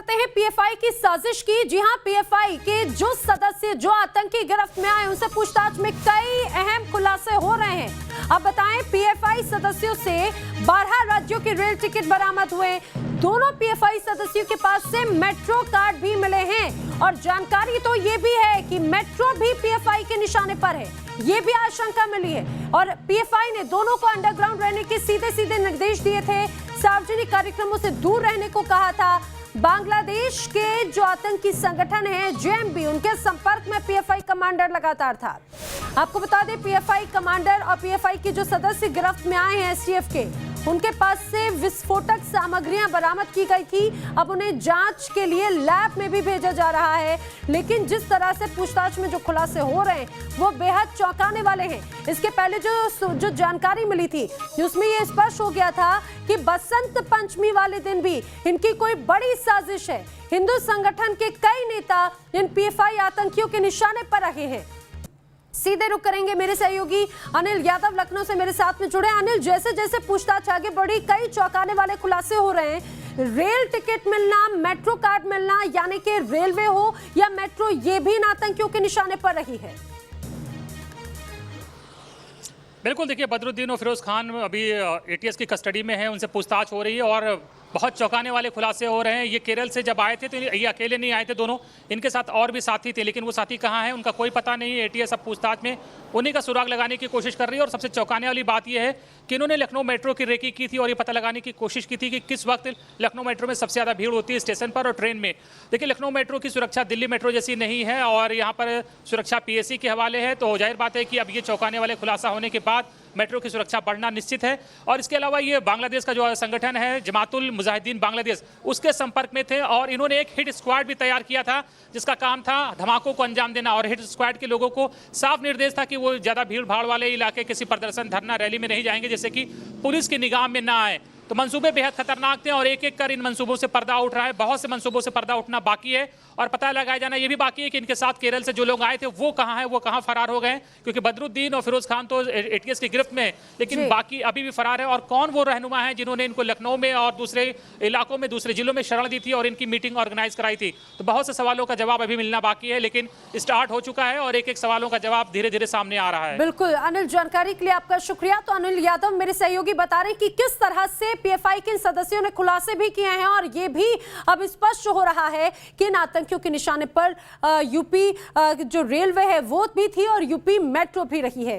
करते हैं पीएफआई की साजिश की। जी हां, पीएफआई के जो सदस्य जो आतंकी गिरफ्त में आए उनसे पूछताछ में कई अहम खुलासे हो रहे हैं। अब बताएं, पीएफआई सदस्यों से 12 राज्यों के रेल टिकट बरामद हुए। दोनों पीएफआई सदस्यों के पास से मेट्रो कार्ड भी मिले हैं और जानकारी तो ये भी है कि मेट्रो भी पीएफआई के निशाने पर है। ये भी आशंका मिली है और पीएफआई ने दोनों को अंडरग्राउंड रहने के सीधे सीधे निर्देश दिए थे, सार्वजनिक कार्यक्रमों से दूर रहने को कहा था। बांग्लादेश के जो आतंकी संगठन है जेएमबी, उनके संपर्क में पीएफआई कमांडर लगातार था। आपको बता दें, पीएफआई कमांडर और पीएफआई के जो सदस्य गिरफ्त में आए हैं एसटीएफ के, उनके पास से विस्फोटक सामग्रियां बरामद की गई थी। अब उन्हें जांच के लिए लैब में भी भेजा जा रहा है। लेकिन जिस तरह से पूछताछ में जो खुलासे हो रहे हैं वो बेहद चौंकाने वाले हैं। इसके पहले जो जानकारी मिली थी उसमें ये स्पष्ट हो गया था कि बसंत पंचमी वाले दिन भी इनकी कोई बड़ी साजिश है। हिंदू संगठन के कई नेता इन पीएफआई आतंकियों के निशाने पर रहे हैं। सीधे रुक करेंगे मेरे सहयोगी अनिल यादव, लखनऊ से मेरे साथ में जुड़े। अनिल, जैसे जैसे पूछताछ आगे बढ़ी कई चौंकाने वाले खुलासे हो रहे हैं। रेल टिकट मिलना, मेट्रो कार्ड मिलना, यानी कि रेलवे हो या मेट्रो, ये भी इन आतंकियों के निशाने पर रही है। बिल्कुल, देखिए, बदरुद्दीन और फिरोज खान अभी एटीएस की कस्टडी में है, उनसे पूछताछ हो रही है और बहुत चौंकाने वाले खुलासे हो रहे हैं। ये केरल से जब आए थे तो ये अकेले नहीं आए थे दोनों, इनके साथ और भी साथी थे, लेकिन वो साथी कहाँ हैं उनका कोई पता नहीं है। एटीएस अब पूछताछ में उन्हीं का सुराग लगाने की कोशिश कर रही है। और सबसे चौंकाने वाली बात यह है कि इन्होंने लखनऊ मेट्रो की रेकी की थी और ये पता लगाने की कोशिश की थी कि किस वक्त लखनऊ मेट्रो में सबसे ज़्यादा भीड़ होती है स्टेशन पर और ट्रेन में। देखिए, लखनऊ मेट्रो की सुरक्षा दिल्ली मेट्रो जैसी नहीं है और यहाँ पर सुरक्षा पीएसी के हवाले है, तो जाहिर बात है कि अब ये चौंकाने वाले खुलासा होने के बाद मेट्रो की सुरक्षा बढ़ना निश्चित है। और इसके अलावा ये बांग्लादेश का जो संगठन है जमातुल मुजाहिदीन बांग्लादेश, उसके संपर्क में थे और इन्होंने एक हिट स्क्वाड भी तैयार किया था जिसका काम था धमाकों को अंजाम देना। और हिट स्क्वाड के लोगों को साफ निर्देश था कि वो ज़्यादा भीड़ भाड़ वाले इलाके, किसी प्रदर्शन, धरना, रैली में नहीं जाएंगे जिससे कि पुलिस की निगाह में ना आए। तो मंसूबे बेहद खतरनाक थे और एक एक कर इन मंसूबों से पर्दा उठ रहा है। बहुत से मंसूबों से पर्दा उठना बाकी है और पता लगाया जाना ये भी बाकी है कि इनके साथ केरल से जो लोग आए थे वो कहाँ हैं, वो कहाँ फरार हो गए। क्योंकि बदरुद्दीन और फिरोज खान तो एटीएस की गिरफ्त में, लेकिन बाकी अभी भी फरार है। और कौन वो रहनुमा है जिन्होंने इनको लखनऊ में और दूसरे इलाकों में, दूसरे जिलों में शरण दी थी और इनकी मीटिंग ऑर्गेनाइज कराई थी। तो बहुत से सवालों का जवाब अभी मिलना बाकी है, लेकिन स्टार्ट हो चुका है और एक एक सवालों का जवाब धीरे धीरे सामने आ रहा है। बिल्कुल अनिल, जानकारी के लिए आपका शुक्रिया। तो अनिल यादव मेरे सहयोगी बता रहे हैं कि किस तरह से पीएफआई के सदस्यों ने खुलासे भी किए हैं और ये भी अब स्पष्ट हो रहा है कि इन आतंकियों के निशाने पर यूपी जो रेलवे है वो भी थी और यूपी मेट्रो भी रही है।